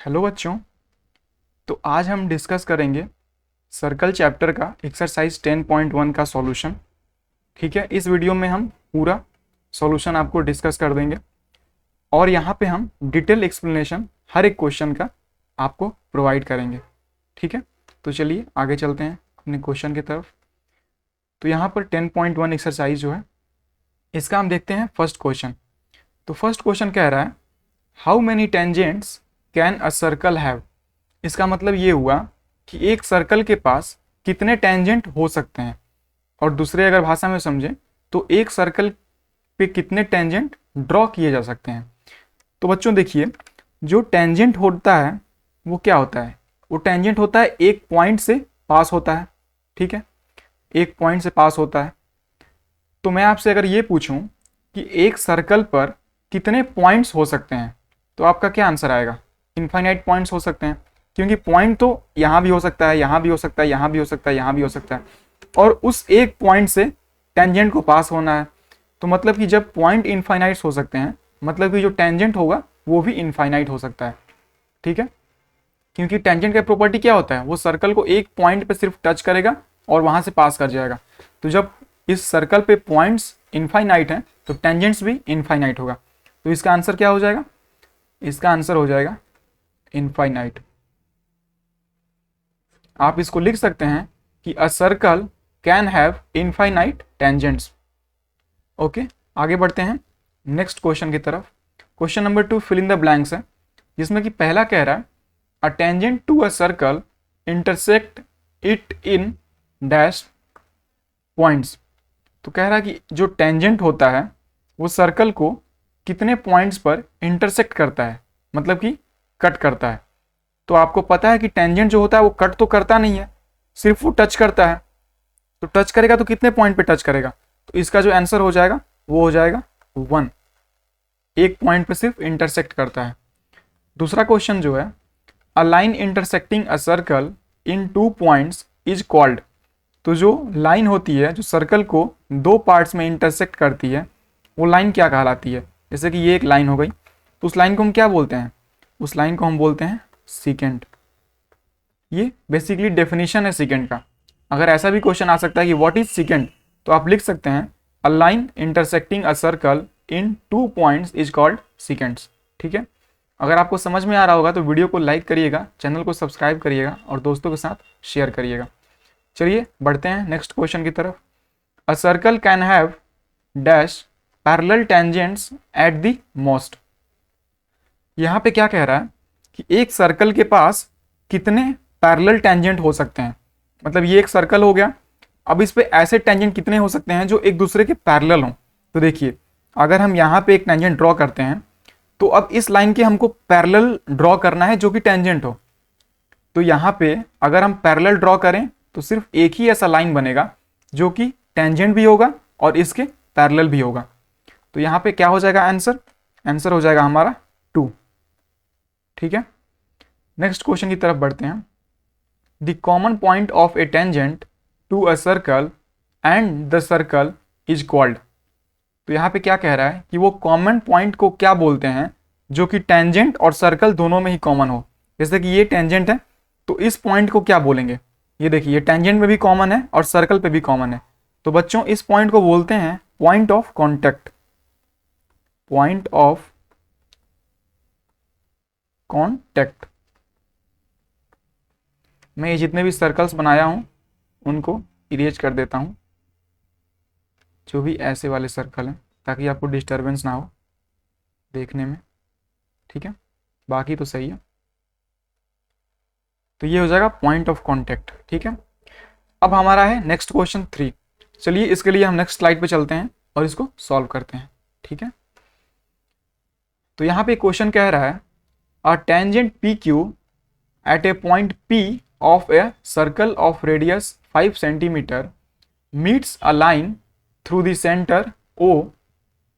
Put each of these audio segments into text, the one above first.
Hello बच्चों। तो आज हम डिस्कस करेंगे सर्कल चैप्टर का एक्सरसाइज 10.1 का सॉल्यूशन। ठीक है, इस वीडियो में हम पूरा सॉल्यूशन आपको डिस्कस कर देंगे और यहाँ पे हम डिटेल एक्सप्लेनेशन हर एक क्वेश्चन का आपको प्रोवाइड करेंगे। ठीक है, तो चलिए आगे चलते हैं अपने क्वेश्चन की तरफ। तो यहाँ पर 10.1 एक्सरसाइज जो है इसका हम देखते हैं फर्स्ट क्वेश्चन। तो फर्स्ट क्वेश्चन कह रहा है how many tangents can a circle have. इसका मतलब ये हुआ कि एक सर्कल के पास कितने टेंजेंट हो सकते हैं, और दूसरे अगर भाषा में समझें तो एक सर्कल पे कितने टेंजेंट ड्रॉ किए जा सकते हैं। तो बच्चों देखिए, जो टेंजेंट होता है वो क्या होता है, वो टेंजेंट होता है एक पॉइंट से पास होता है। ठीक है, एक पॉइंट से पास होता है। तो मैं आपसे अगर ये पूछूं कि एक सर्कल पर कितने पॉइंट्स हो सकते हैं, तो आपका क्या आंसर आएगा? इनफाइनाइट पॉइंट्स हो सकते हैं, क्योंकि पॉइंट तो यहाँ भी हो सकता है, यहाँ भी हो सकता है, यहाँ भी हो सकता है, यहाँ भी हो सकता है, और उस एक पॉइंट से टेंजेंट को पास होना है। तो मतलब कि जब पॉइंट इनफाइनाइट्स हो सकते हैं, मतलब कि जो टेंजेंट होगा वो भी इनफाइनाइट हो सकता है। ठीक है, क्योंकि टेंजेंट का प्रॉपर्टी क्या होता है, वो सर्कल को एक पॉइंट पे सिर्फ टच करेगा और वहां से पास कर जाएगा। तो जब इस सर्कल पे पॉइंट्स इनफाइनाइट हैं तो टेंजेंट्स भी इनफाइनाइट होगा। तो इसका आंसर क्या हो जाएगा? इसका आंसर हो जाएगा इनफाइनाइट। आप इसको लिख सकते हैं कि a circle can have infinite tangents. Okay, आगे बढ़ते हैं नेक्स्ट क्वेश्चन की तरफ। Question number 2 fill in the blanks है, जिसमें कि पहला कह रहा है a tangent to a circle intersect it in dash points. तो कह रहा है कि जो टेंजेंट होता है वो सर्कल को कितने पॉइंट्स पर इंटरसेक्ट करता है, मतलब कि कट करता है। तो आपको पता है कि टेंजेंट जो होता है वो कट तो करता नहीं है, सिर्फ वो टच करता है। तो टच करेगा तो कितने पॉइंट पे टच करेगा? तो इसका जो आंसर हो जाएगा वो हो जाएगा 1। एक पॉइंट पे सिर्फ इंटरसेक्ट करता है। दूसरा क्वेश्चन जो है a line intersecting a circle in 2 points is called. तो जो लाइन होती है जो सर्कल को 2 पार्ट्स में इंटरसेक्ट करती है वो लाइन क्या कहलाती है? जैसे कि ये एक लाइन हो गई, तो उस लाइन को हम क्या बोलते हैं? उस लाइन को हम बोलते हैं सीकेंट। ये बेसिकली डेफिनेशन है सीकेंट का। अगर ऐसा भी क्वेश्चन आ सकता है कि व्हाट इज सीकेंट, तो आप लिख सकते हैं a line intersecting a circle in 2 points is called secants. ठीक है, अगर आपको समझ में आ रहा होगा तो वीडियो को लाइक करिएगा, चैनल को सब्सक्राइब करिएगा और दोस्तों के साथ शेयर करिएगा। चलिए बढ़ते हैं नेक्स्ट क्वेश्चन की तरफ। अ circle can have dash parallel tangents at the most. यहाँ पे क्या कह रहा है कि एक सर्कल के पास कितने पैरेलल टेंजेंट हो सकते हैं। मतलब ये एक सर्कल हो गया, अब इस पे ऐसे टेंजेंट कितने हो सकते हैं जो एक दूसरे के पैरेलल हों। तो देखिए, अगर हम यहाँ पे एक टेंजेंट ड्रॉ करते हैं तो अब इस लाइन के हमको पैरेलल ड्रॉ करना है जो कि टेंजेंट हो। तो यहाँ पे अगर हम पैरेलल ड्रॉ करें तो सिर्फ एक ही ऐसा लाइन बनेगा जो कि टेंजेंट भी होगा और इसके पैरेलल भी होगा। तो यहाँ पे क्या हो जाएगा आंसर? आंसर हो जाएगा हमारा 2। ठीक है, नेक्स्ट क्वेश्चन की तरफ बढ़ते हैं। The common point of a tangent to a circle and the circle is called. तो यहाँ पे क्या कह रहा है कि वो कॉमन पॉइंट को क्या बोलते हैं जो कि टेंजेंट और सर्कल दोनों में ही कॉमन हो। जैसे कि ये टेंजेंट है तो इस पॉइंट को क्या बोलेंगे? ये देखिए, ये टेंजेंट में भी कॉमन है और सर्कल पे भी कॉमन है। तो बच्चों इस पॉइंट को बोलते हैं point of contact. Point of contact. मैं ये जितने भी सर्कल्स बनाया हूं उनको इरेज कर देता हूं, जो भी ऐसे वाले सर्कल हैं, ताकि आपको डिस्टरबेंस ना हो देखने में। ठीक है, बाकी तो सही है। तो ये हो जाएगा पॉइंट ऑफ कॉन्टेक्ट। ठीक है, अब हमारा है नेक्स्ट क्वेश्चन 3। चलिए इसके लिए हम नेक्स्ट स्लाइड पे चलते हैं और इसको सॉल्व करते हैं। ठीक है, तो यहाँ पे क्वेश्चन कह रहा है a tangent P Q at a point P of a circle of radius 5 centimeter meets a line through the center O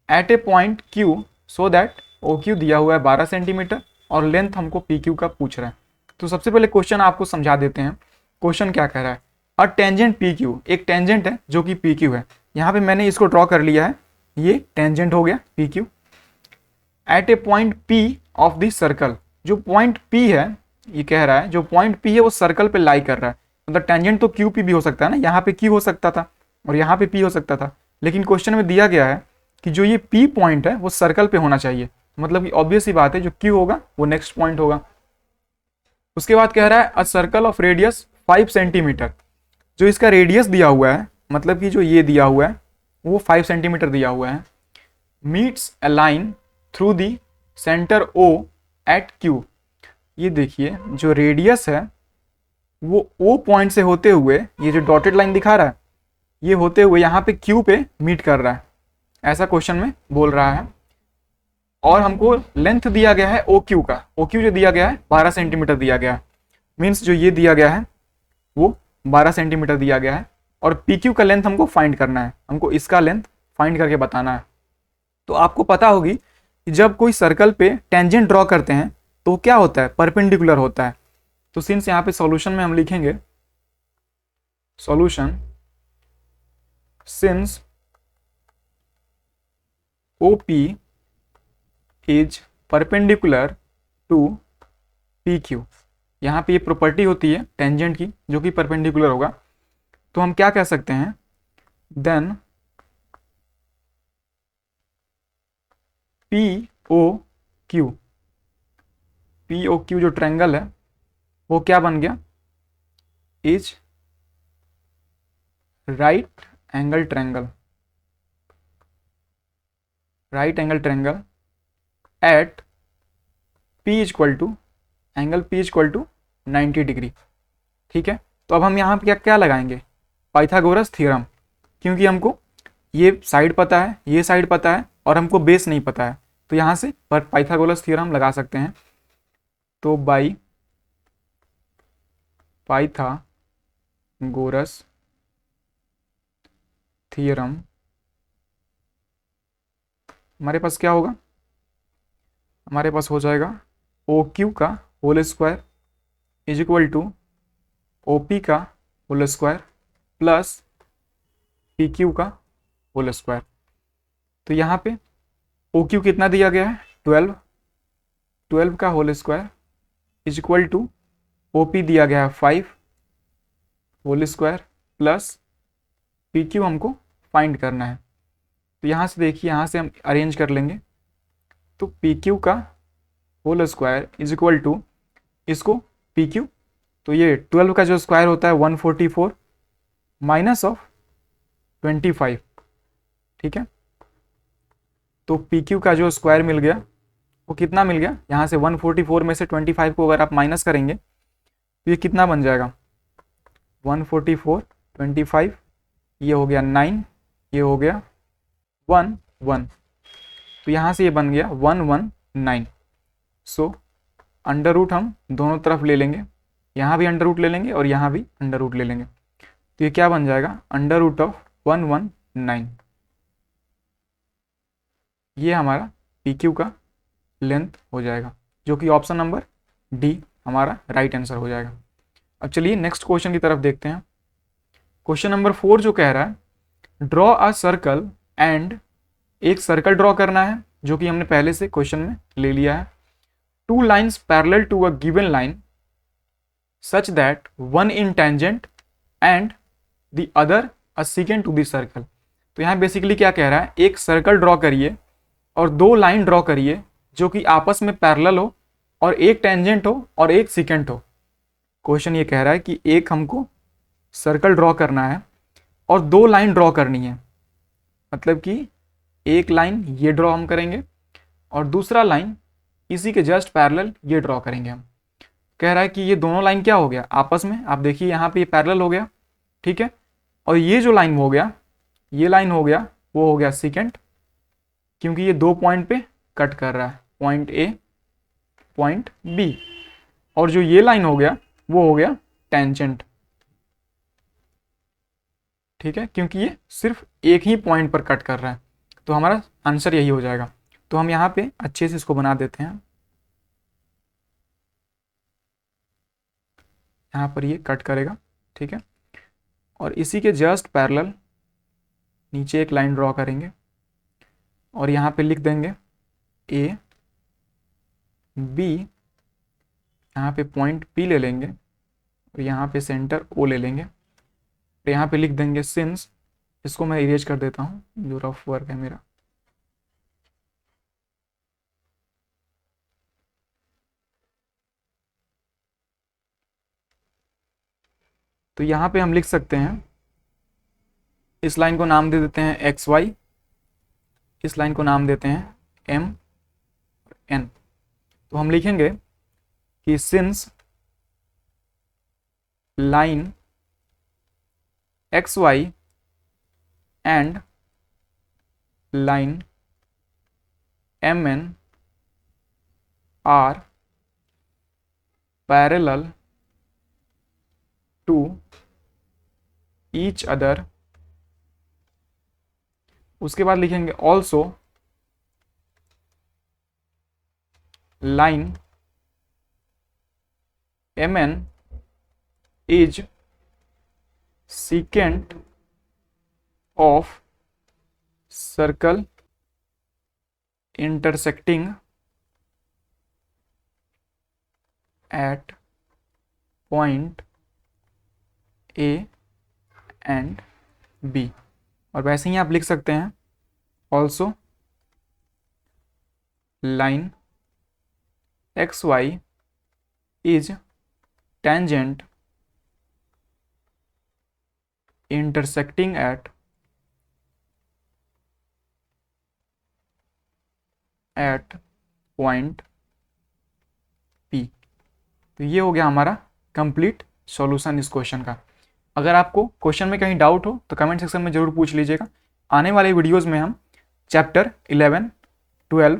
at a point Q so that OQ दिया हुआ है 12 सेंटीमीटर और लेंथ हमको PQ का पूछ रहा है। तो सबसे पहले क्वेश्चन आपको समझा देते हैं। क्वेश्चन क्या कह रहा है? अ टेंजेंट PQ, एक टेंजेंट है जो कि PQ है। यहाँ पे मैंने इसको ड्रॉ कर लिया है, ये टेंजेंट हो गया PQ। At a point P of the circle, जो पॉइंट P है, ये कह रहा है जो पॉइंट P है वो सर्कल पे लाई कर रहा है, मतलब टेंजेंट तो QP भी हो सकता है ना, यहाँ पे Q हो सकता था और यहाँ पे P हो सकता था, लेकिन क्वेश्चन में दिया गया है कि जो ये P पॉइंट है वो सर्कल पे होना चाहिए, मतलब कि ऑब्वियस ही बात है जो Q होगा वो नेक्स्ट पॉइंट होगा। उसके बाद कह रहा है a circle of radius 5 centimetre, जो इसका रेडियस दिया हुआ है, मतलब कि जो ये दिया हुआ है वो 5 सेंटीमीटर दिया हुआ है, meets a line through the centre O at Q। ये देखिए जो रेडियस है वो O पॉइंट से होते हुए, ये जो डॉटेड लाइन दिखा रहा है ये होते हुए यहाँ पे Q पे मीट कर रहा है, ऐसा क्वेश्चन में बोल रहा है। और हमको लेंथ दिया गया है OQ का, OQ जो दिया गया है 12 सेंटीमीटर दिया गया है, मीन्स जो ये दिया गया है वो 12 सेंटीमीटर दिया गया है, और PQ का लेंथ हमको फाइंड करना है, हमको इसका लेंथ फाइंड करके बताना है। तो आपको पता होगी कि जब कोई सर्कल पे टेंजेंट ड्रॉ करते हैं तो क्या होता है, परपेंडिकुलर होता है। तो सिंस यहाँ पे सॉल्यूशन में हम लिखेंगे solution since OP is perpendicular to PQ, यहाँ पे ये प्रॉपर्टी होती है टेंजेंट की जो कि परपेंडिकुलर होगा, तो हम क्या कह सकते हैं, देन POQ जो ट्रायंगल है वो क्या बन गया, is right angle triangle, right angle triangle at P equal to angle P equal to 90 degree. ठीक है, तो अब हम यहाँ पे क्या लगाएंगे, पाइथागोरस थ्योरम, क्योंकि हमको ये साइड पता है, ये साइड पता है और हमको बेस नहीं पता है, तो यहाँ से पर पाइथागोरस थ्योरम लगा सकते हैं। तो बाई पाइथागोरस थ्योरम हमारे पास क्या होगा, हमारे पास हो जाएगा OQ का whole square is equal to OP का होल स्क्वायर प्लस PQ का होल स्क्वायर। तो यहाँ पे OQ कितना दिया गया है 12 का whole square is equal to OP दिया गया है 5 होल स्क्वायर प्लस PQ हमको फाइंड करना है। तो यहाँ से देखिए, यहाँ से हम अरेंज कर लेंगे, तो PQ का whole square is equal to इसको PQ, तो ये 12 का जो स्क्वायर होता है 144 माइनस ऑफ 25, ठीक है। तो PQ का जो स्क्वायर मिल गया वो कितना मिल गया, यहाँ से 144 में से 25 को अगर आप माइनस करेंगे तो ये कितना बन जाएगा, 144 25, ये हो गया 9, ये हो गया 1 1, तो यहाँ से ये बन गया 119। सो अंडर रूट हम दोनों तरफ ले लेंगे, यहाँ भी अंडर रूट ले लेंगे और यहाँ भी अंडर रूट ले लेंगे, तो ये क्या बन जाएगा, अंडर रूट ऑफ 119। ये हमारा PQ का लेंथ हो जाएगा, जो कि ऑप्शन नंबर D हमारा राइट आंसर हो जाएगा। अब चलिए नेक्स्ट क्वेश्चन की तरफ देखते हैं। क्वेश्चन नंबर 4 जो कह रहा है ड्रॉ अ सर्कल एंड, एक सर्कल ड्रॉ करना है जो कि हमने पहले से क्वेश्चन में ले लिया है। 2 lines parallel to a given line such that one in tangent and the other a secant to the circle. तो यहाँ बेसिकली क्या कह रहा है, एक सर्कल ड्रॉ करिए और 2 लाइन ड्रॉ करिए जो कि आपस में पैरेलल हो और एक टेंजेंट हो और एक सेकेंट हो। क्वेश्चन ये कह रहा है कि एक हमको सर्कल ड्रॉ करना है और 2 लाइन ड्रॉ करनी है, मतलब कि एक लाइन ये ड्रॉ हम करेंगे और दूसरा लाइन इसी के जस्ट पैरेलल ये ड्रॉ करेंगे हम। कह रहा है कि ये दोनों लाइन क्या हो गया आपस में, आप देखिए यहाँ पे ये पैरेलल हो गया, ठीक है, और ये जो लाइन हो गया, ये लाइन हो गया वो हो गया सेकेंड, क्योंकि ये 2 पॉइंट पे कट कर रहा है, पॉइंट A पॉइंट B, और जो ये लाइन हो गया वो हो गया टेंजेंट, ठीक है, क्योंकि ये सिर्फ एक ही पॉइंट पर कट कर रहा है, तो हमारा आंसर यही हो जाएगा। तो हम यहाँ पे अच्छे से इसको बना देते हैं, यहाँ पर ये कट करेगा, ठीक है, और इसी के जस्ट पैरेलल नीचे एक लाइन ड्रॉ करेंगे और यहाँ पे लिख देंगे A B यहाँ पे पॉइंट P ले लेंगे और यहाँ पे सेंटर O ले लेंगे, तो यहाँ पे लिख देंगे सिंस, इसको मैं इरेज कर देता हूँ जो रफ वर्क है मेरा। तो यहाँ पे हम लिख सकते हैं, इस लाइन को नाम दे देते हैं एक्स वाई, इस लाइन को नाम देते हैं एम एन। तो हम लिखेंगे कि since line X Y and line M N are parallel to each other, उसके बाद लिखेंगे also line M N is secant of circle intersecting at point A and B। और वैसे ही आप लिख सकते हैं also line XY is tangent intersecting at point P। तो ये हो गया हमारा कंप्लीट सॉल्यूशन इस क्वेश्चन का। अगर आपको क्वेश्चन में कहीं डाउट हो तो कमेंट सेक्शन में ज़रूर पूछ लीजिएगा। आने वाले वीडियोस में हम चैप्टर 11, 12,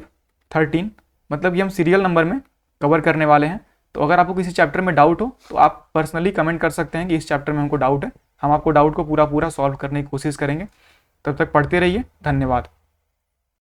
13 मतलब ये हम सीरियल नंबर में कवर करने वाले हैं। तो अगर आपको किसी चैप्टर में डाउट हो तो आप पर्सनली कमेंट कर सकते हैं कि इस चैप्टर में हमको डाउट है, हम आपको डाउट को पूरा सॉल्व करने की कोशिश करेंगे। तब तक पढ़ते रहिए, धन्यवाद।